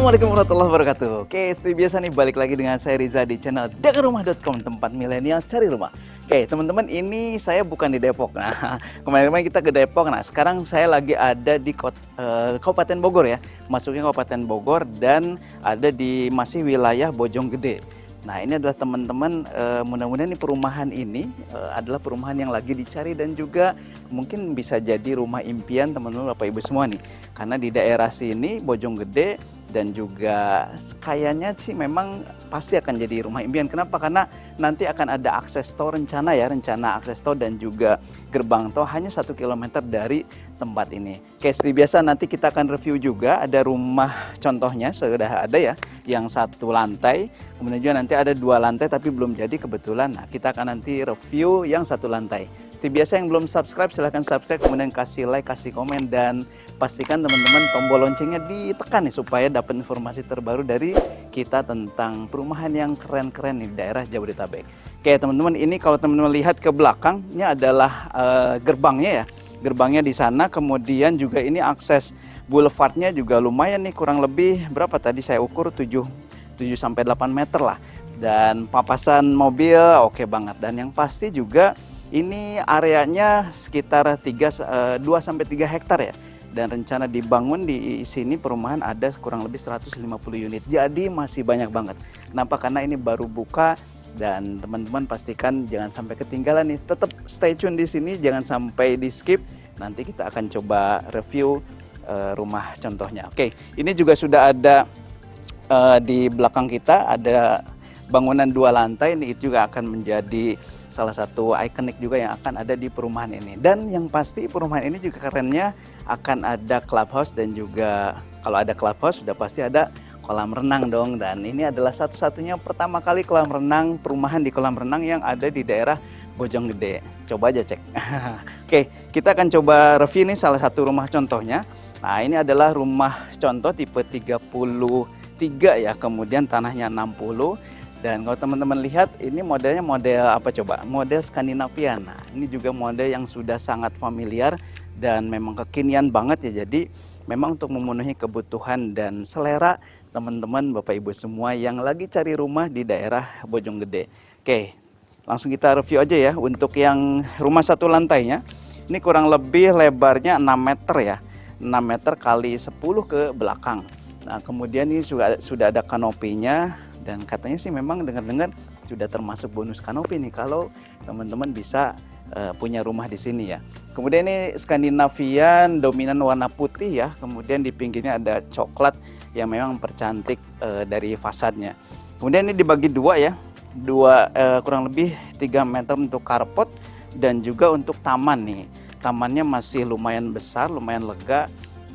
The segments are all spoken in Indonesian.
Assalamualaikum warahmatullahi wabarakatuh. Oke, seperti biasa nih balik lagi dengan saya Riza di channel dagangrumah.com, tempat milenial cari rumah. Oke, teman-teman, ini saya bukan di Depok. Nah, kemarin-kemarin kita ke Depok. Nah, sekarang saya lagi ada di Kabupaten Bogor ya. Masuknya Kabupaten Bogor dan ada di masih wilayah Bojonggede. Nah, ini adalah teman-teman, mudah-mudahan ini perumahan ini adalah perumahan yang lagi dicari dan juga mungkin bisa jadi rumah impian teman-teman Bapak Ibu semua nih. Karena di daerah sini Bojonggede dan juga kayaknya sih memang pasti akan jadi rumah impian. Kenapa? Karena nanti akan ada akses tol rencana akses tol dan juga gerbang tol hanya 1 km dari tempat ini. Oke, seperti biasa nanti kita akan review juga, ada rumah contohnya sudah ada ya, yang 1 lantai, kemudian juga nanti ada 2 lantai tapi belum jadi kebetulan. Nah, kita akan nanti review yang 1 lantai. Seperti biasa yang belum subscribe silahkan subscribe, kemudian kasih like, kasih komen, dan pastikan teman-teman tombol loncengnya ditekan nih supaya dapat informasi terbaru dari kita tentang perumahan yang keren-keren di daerah Jabodetabek. Oke teman-teman, ini kalau teman-teman lihat ke belakangnya adalah gerbangnya ya. Gerbangnya di sana, kemudian juga ini akses boulevardnya juga lumayan nih, kurang lebih berapa tadi saya ukur 7 sampai 8 meter lah. Dan papasan mobil oke banget, dan yang pasti juga ini areanya sekitar 2 sampai 3 hektar ya. Dan rencana dibangun di sini perumahan ada kurang lebih 150 unit. Jadi masih banyak banget. Kenapa? Karena ini baru buka dan teman-teman pastikan jangan sampai ketinggalan nih. Tetap stay tune di sini, jangan sampai di skip. Nanti kita akan coba review rumah contohnya. Oke, ini juga sudah ada di belakang kita ada bangunan 2 lantai. Ini juga akan menjadi salah satu ikonik juga yang akan ada di perumahan ini. Dan yang pasti perumahan ini juga kerennya akan ada clubhouse, dan juga kalau ada clubhouse sudah pasti ada kolam renang dong. Dan ini adalah satu-satunya pertama kali kolam renang, perumahan di kolam renang yang ada di daerah Bojonggede. Coba aja cek. Oke, kita akan coba review nih salah satu rumah contohnya. Nah, ini adalah rumah contoh tipe 33 ya, kemudian tanahnya 60. Dan kalau teman-teman lihat ini modelnya model apa coba? Model Skandinavia. Nah, ini juga model yang sudah sangat familiar dan memang kekinian banget ya. Jadi memang untuk memenuhi kebutuhan dan selera teman-teman Bapak Ibu semua yang lagi cari rumah di daerah Bojonggede. Oke, langsung kita review aja ya. Untuk yang rumah 1 lantainya, ini kurang lebih lebarnya 6 meter ya. 6 meter kali 10 ke belakang. Nah, kemudian ini sudah ada kanopinya. Dan katanya sih memang dengar-dengar sudah termasuk bonus kanopi nih kalau teman-teman bisa punya rumah di sini ya. Kemudian ini Skandinavian dominan warna putih ya. Kemudian di pinggirnya ada coklat yang memang mempercantik dari fasadnya. Kemudian ini dibagi 2 ya. Kurang lebih 3 meter untuk carport dan juga untuk taman nih. Tamannya masih lumayan besar, lumayan lega.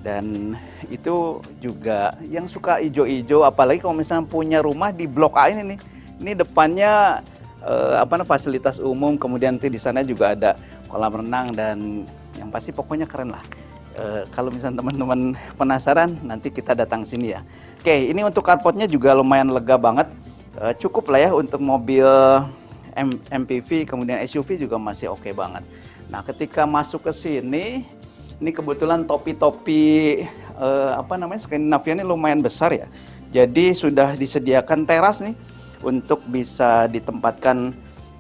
Dan itu juga yang suka ijo-ijo, apalagi kalau misalnya punya rumah di Blok A ini nih. Ini depannya fasilitas umum, kemudian nanti di sana juga ada kolam renang, dan yang pasti pokoknya keren lah. Kalau misalnya teman-teman penasaran, nanti kita datang sini ya. Oke, ini untuk carportnya juga lumayan lega banget. Cukup lah ya untuk mobil MPV, kemudian SUV juga masih oke banget. Nah, ketika masuk ke sini, ini kebetulan topi-topi Skandinavia ini lumayan besar ya. Jadi sudah disediakan teras nih untuk bisa ditempatkan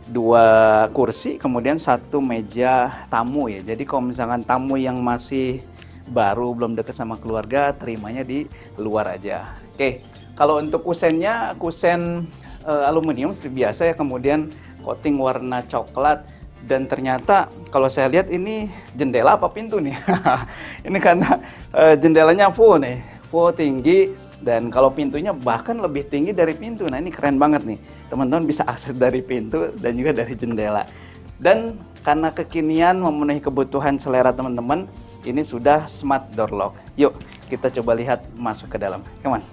2 kursi, kemudian 1 meja tamu ya. Jadi kalau misalkan tamu yang masih baru belum dekat sama keluarga, terimanya di luar aja. Oke, kalau untuk kusennya kusen aluminium biasa ya, kemudian coating warna coklat. Dan ternyata kalau saya lihat ini jendela apa pintu nih. Ini karena jendelanya full nih, full tinggi, dan kalau pintunya bahkan lebih tinggi dari pintu. Nah, ini keren banget nih, teman-teman bisa akses dari pintu dan juga dari jendela. Dan karena kekinian memenuhi kebutuhan selera teman-teman, ini sudah smart door lock. Yuk kita coba lihat masuk ke dalam, come on.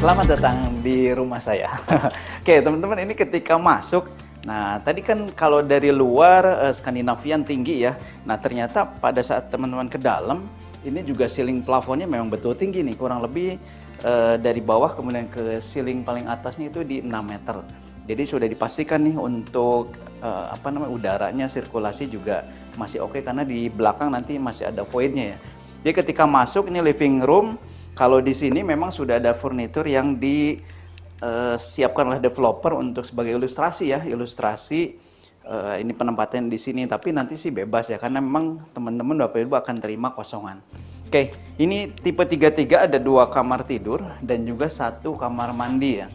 Selamat datang di rumah saya. Oke teman-teman, ini ketika masuk, nah tadi kan kalau dari luar Skandinavian tinggi ya. Nah ternyata pada saat teman-teman ke dalam, ini juga ceiling plafonnya memang betul tinggi nih, kurang lebih dari bawah kemudian ke ceiling paling atasnya itu di 6 meter. Jadi sudah dipastikan nih untuk udaranya, sirkulasi juga masih oke karena di belakang nanti masih ada voidnya ya. Jadi ketika masuk ini living room, kalau di sini memang sudah ada furnitur yang disiapkan oleh developer untuk sebagai ilustrasi ya, ini penempatan di sini, tapi nanti sih bebas ya karena memang teman-teman Bapak Ibu akan terima kosongan. Oke, ini tipe 33 ada 2 kamar tidur dan juga 1 kamar mandi ya.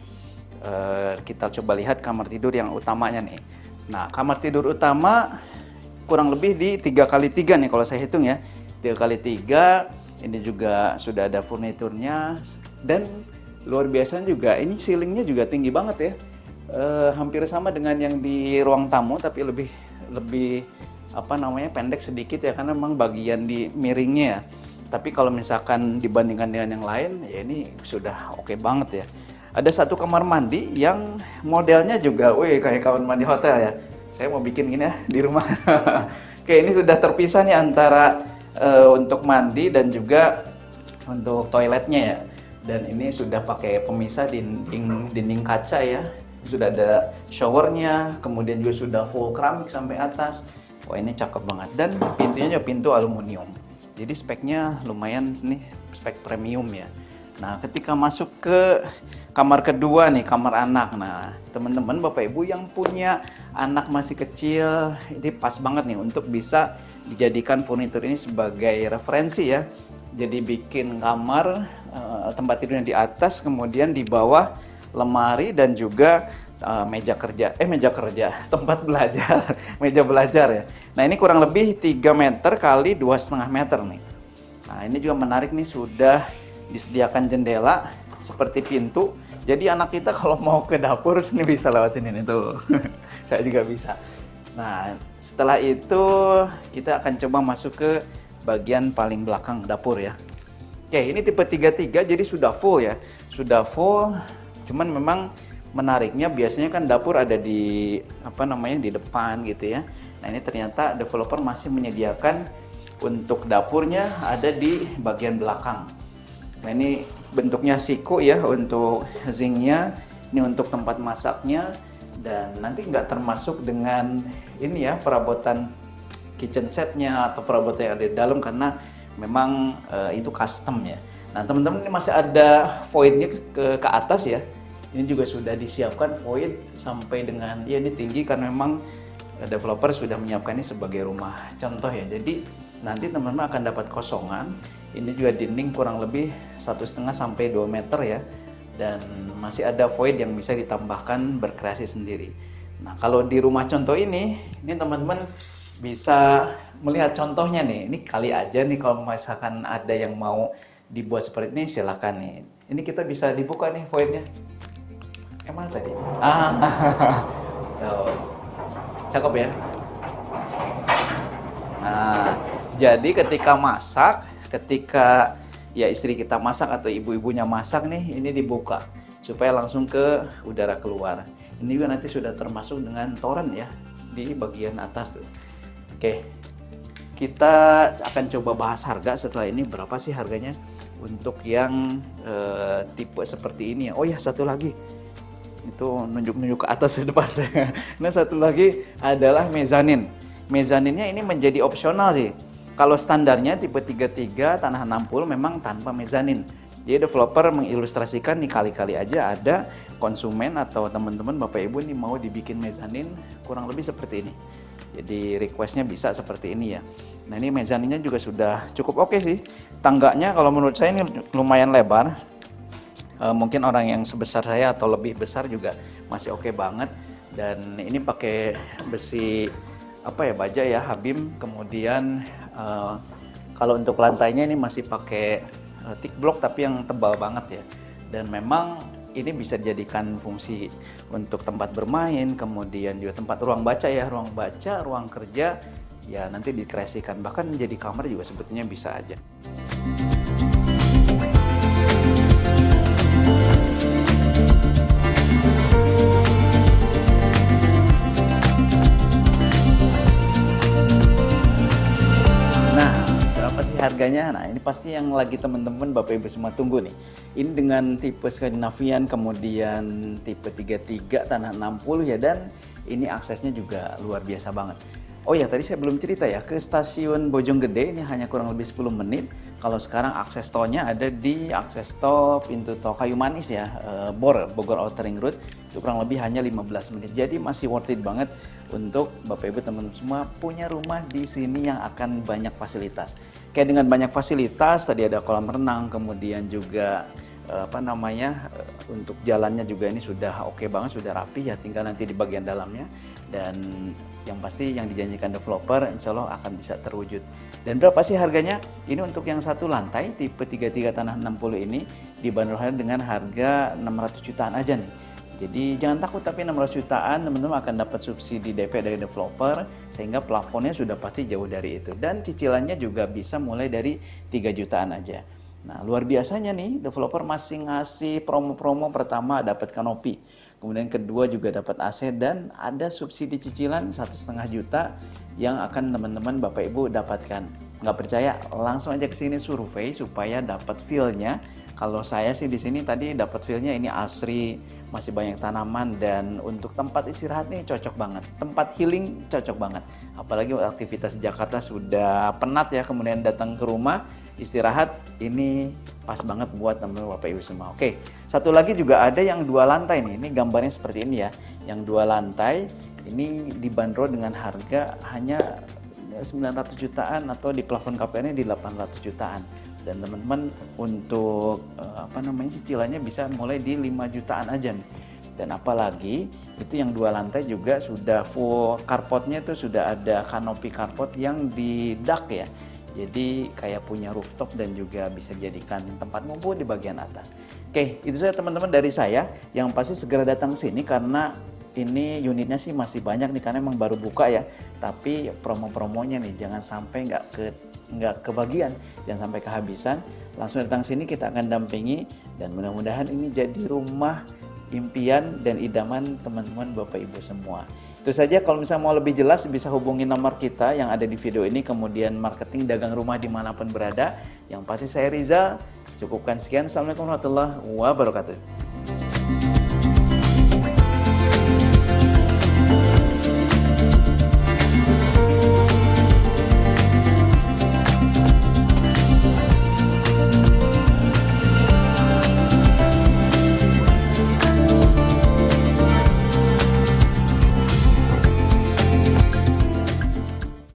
Kita coba lihat kamar tidur yang utamanya nih. Nah, kamar tidur utama kurang lebih di 3x3 nih kalau saya hitung ya. 3x3, ini juga sudah ada furniturnya dan luar biasa juga ini ceilingnya juga tinggi banget ya. Hampir sama dengan yang di ruang tamu tapi lebih pendek sedikit ya karena memang bagian di miringnya ya. Tapi kalau misalkan dibandingkan dengan yang lain ya ini sudah oke banget ya. Ada 1 kamar mandi yang modelnya juga kayak kamar mandi hotel ya. Saya mau bikin gini ya di rumah. Oke, ini sudah terpisah nih antara untuk mandi dan juga untuk toiletnya ya. Dan ini sudah pakai pemisah dinding kaca ya. Sudah ada showernya, kemudian juga sudah full keramik sampai atas. Wah, ini cakep banget. Dan pintunya juga pintu aluminium. Jadi speknya lumayan nih, spek premium ya. Nah, ketika masuk ke kamar kedua nih, kamar anak. Nah, teman-teman Bapak Ibu yang punya anak masih kecil, ini pas banget nih untuk bisa dijadikan furnitur ini sebagai referensi ya. Jadi bikin kamar, tempat tidurnya di atas, kemudian di bawah lemari dan juga meja kerja, tempat belajar, meja belajar ya. Nah, ini kurang lebih 3 meter kali 2,5 meter nih. Nah, ini juga menarik nih, sudah disediakan jendela seperti pintu. Jadi anak kita kalau mau ke dapur ini bisa lewat sini nih tuh. Saya juga bisa. Nah, setelah itu kita akan coba masuk ke bagian paling belakang dapur ya. Oke, ini tipe 33 jadi sudah full ya. Sudah full. Cuman memang menariknya biasanya kan dapur ada di di depan gitu ya. Nah, ini ternyata developer masih menyediakan untuk dapurnya ada di bagian belakang. Nah, ini bentuknya siku ya untuk zinknya, ini untuk tempat masaknya, dan nanti nggak termasuk dengan ini ya perabotan kitchen setnya atau perabotan yang ada di dalam karena memang itu custom ya. Nah, teman-teman, ini masih ada voidnya ke atas ya. Ini juga sudah disiapkan void sampai dengan ya ini tinggi karena memang developer sudah menyiapkan ini sebagai rumah contoh ya. Jadi nanti teman-teman akan dapat kosongan. Ini juga dinding kurang lebih 1,5 sampai 2 meter ya. Dan masih ada void yang bisa ditambahkan berkreasi sendiri. Nah, kalau di rumah contoh ini teman-teman bisa melihat contohnya nih. Ini kali aja nih kalau misalkan ada yang mau dibuat seperti ini silahkan nih. Ini kita bisa dibuka nih voidnya. Mana tadi? Tuh. Cakep ya. Nah, jadi ketika masak, ketika ya istri kita masak atau ibu-ibunya masak nih, ini dibuka supaya langsung ke udara keluar. Ini juga nanti sudah termasuk dengan toren ya di bagian atas tuh. Oke, kita akan coba bahas harga setelah ini, berapa sih harganya untuk yang tipe seperti ini ya. Oh ya, satu lagi itu nunjuk-nunjuk ke atas di depan saya. Nah, satu lagi adalah mezanin. Mezaninnya ini menjadi opsional sih. Kalau standarnya tipe 33 tanah 60 memang tanpa mezanin. Jadi developer mengilustrasikan nih, kali-kali aja ada konsumen atau teman-teman Bapak Ibu nih mau dibikin mezanin kurang lebih seperti ini. Jadi requestnya bisa seperti ini ya. Nah, ini mezaninnya juga sudah cukup oke sih. Tangganya kalau menurut saya ini lumayan lebar. Mungkin orang yang sebesar saya atau lebih besar juga masih oke banget. Dan ini pakai besi baja ya, Habim. Kemudian kalau untuk lantainya ini masih pakai thick block tapi yang tebal banget ya. Dan memang ini bisa dijadikan fungsi untuk tempat bermain, kemudian juga tempat ruang baca ya, ruang kerja ya, nanti dikreasikan, bahkan jadi kamar juga sebetulnya bisa aja. harganya. Nah, ini pasti yang lagi teman-teman Bapak Ibu semua tunggu nih. Ini dengan tipe Skandinavian, kemudian tipe 33 tanah 60 ya, dan ini aksesnya juga luar biasa banget. Oh ya, tadi saya belum cerita ya, ke stasiun Bojonggede ini hanya kurang lebih 10 menit. Kalau sekarang akses tolnya ada di akses tol pintu tol Kayu Manis ya, Bogor Outer Ring Road, itu kurang lebih hanya 15 menit. Jadi masih worth it banget untuk Bapak Ibu teman-teman semua punya rumah di sini yang akan banyak fasilitas. Kayak dengan banyak fasilitas, tadi ada kolam renang, kemudian juga untuk jalannya juga ini sudah oke banget, sudah rapi ya, tinggal nanti di bagian dalamnya. Dan yang pasti yang dijanjikan developer insya Allah akan bisa terwujud. Dan berapa sih harganya? Ini untuk yang satu lantai tipe 33 tanah 60 ini dibanderol dengan harga 600 jutaan aja nih. Jadi jangan takut, tapi 600 jutaan teman-teman akan dapat subsidi DP dari developer, sehingga plafonnya sudah pasti jauh dari itu. Dan cicilannya juga bisa mulai dari 3 jutaan aja. Nah, luar biasanya nih, developer masih ngasih promo-promo. Pertama dapat kanopi, kemudian kedua juga dapat AC, dan ada subsidi cicilan 1,5 juta yang akan teman-teman Bapak Ibu dapatkan. Nggak percaya, langsung aja ke sini survei supaya dapat feel-nya. Kalau saya sih di sini tadi dapat feel-nya ini asri, masih banyak tanaman, dan untuk tempat istirahat nih cocok banget. Tempat healing cocok banget. Apalagi aktivitas Jakarta sudah penat ya, kemudian datang ke rumah istirahat, ini pas banget buat teman-teman Bapak Ibu semua. Oke, satu lagi juga ada yang 2 lantai nih. Ini gambarnya seperti ini ya. Yang 2 lantai ini dibanderol dengan harga hanya 900 jutaan atau di plafon KPR-nya di 800 jutaan. Dan teman-teman untuk cicilannya bisa mulai di 5 jutaan aja nih. Dan apalagi itu yang 2 lantai juga sudah full carportnya, itu sudah ada kanopi carport yang di dak ya. Jadi kayak punya rooftop dan juga bisa dijadikan tempat ngumpul di bagian atas. Oke, itu saja teman-teman dari saya. Yang pasti segera datang ke sini karena ini unitnya sih masih banyak nih, karena emang baru buka ya. Tapi promo-promonya nih jangan sampai nggak kebagian, jangan sampai kehabisan. Langsung datang sini, kita akan dampingi, dan mudah-mudahan ini jadi rumah impian dan idaman teman-teman Bapak Ibu semua. Itu saja, kalau misalnya mau lebih jelas bisa hubungi nomor kita yang ada di video ini, kemudian marketing dagang rumah dimanapun berada. Yang pasti saya Rizal, cukupkan sekian. Assalamualaikum warahmatullahi wabarakatuh.